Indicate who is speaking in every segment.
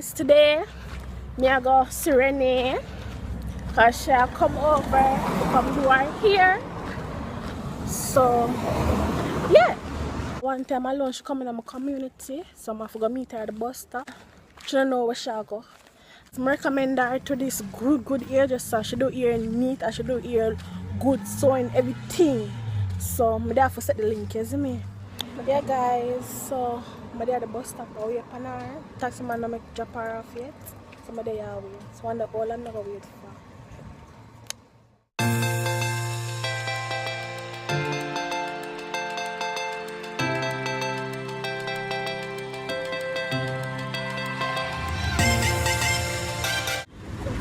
Speaker 1: guys, today me I go see Renee because she come over to come do her hair. So yeah, one time alone she come in my community, so I forgot meet her at the bus stop. She don't know where she go. So I recommend her to this good hairdresser. She do hair neat and she do hair good sewing everything. So I there for set the link, you see me? But yeah guys, so I'm there at the bus stop away upon her. Taxi man don't make drop her off yet. So I'm there away. So one all I'm not gonna wait for.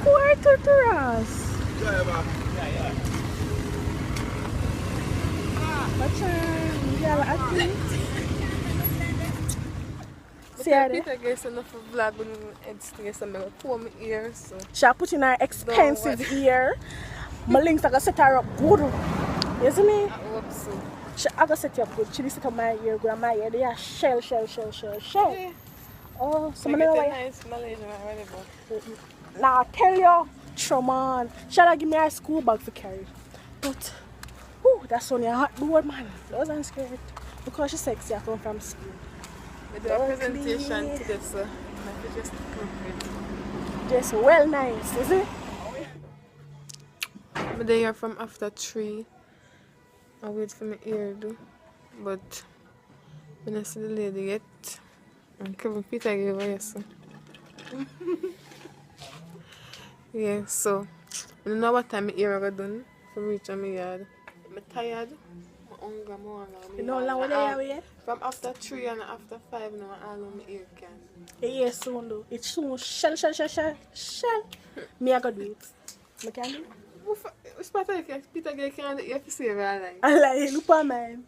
Speaker 1: Quarter to us. What's
Speaker 2: Peter gets enough of vlog when it's some comb ear, so
Speaker 1: she put in her expensive ear. My links are gonna set her up good. You see me?
Speaker 2: I hope so.
Speaker 1: She I gonna set you up good. She set up my ear good. My ear they are shell.
Speaker 2: Yeah.
Speaker 1: Oh, so
Speaker 2: Like
Speaker 1: I know
Speaker 2: it's a
Speaker 1: why.
Speaker 2: nice Malaysian or whatever.
Speaker 1: Now I tell you, Truman, she give me a school bag for carry. But whew, that's only a hot board, man. I wasn't scared. Because she's sexy, I come from school.
Speaker 2: We do a presentation today, so I could just appropriate.
Speaker 1: Just well nice, is it?
Speaker 2: I'm there from after 3. I wait for my ear do. But when I see the lady yet, and Kevin Peter gave away so. Yeah, so I don't know what time my ear I done for reach my yard. I'm tired. I'm hungry.
Speaker 1: You know how long they are yet?
Speaker 2: From after 3 and after 5 now all of my ear can.
Speaker 1: Yeah, soon though. It's soon shell. Me I gotta do it. Me can do it.
Speaker 2: Which part of Peter Gay can do it for all right?
Speaker 1: I like look at mine.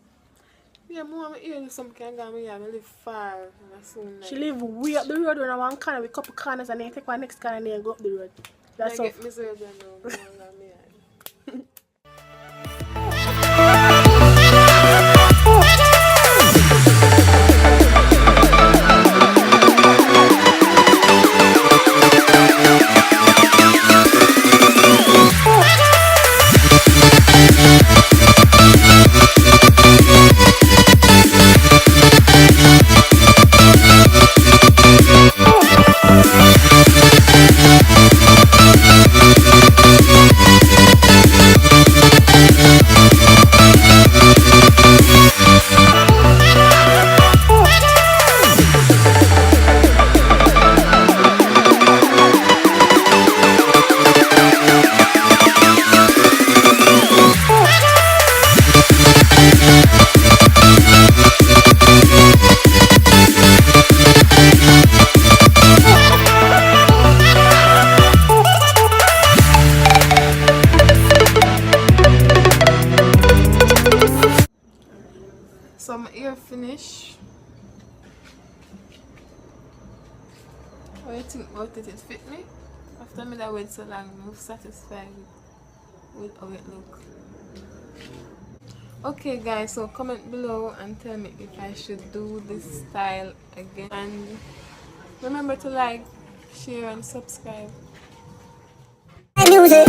Speaker 2: Yeah, more of my ear some can go me I live far and soon
Speaker 1: She live way up the road when I one corner with couple corners and then take one next corner and then go up the road. That's all.
Speaker 2: I get miserable now. So my ear finish. What do you think about it? It fit me? After me that wait so long, I'm satisfied with how it look. Okay guys, so comment below and tell me if I should do this style again. And remember to like, share and subscribe.
Speaker 3: Music.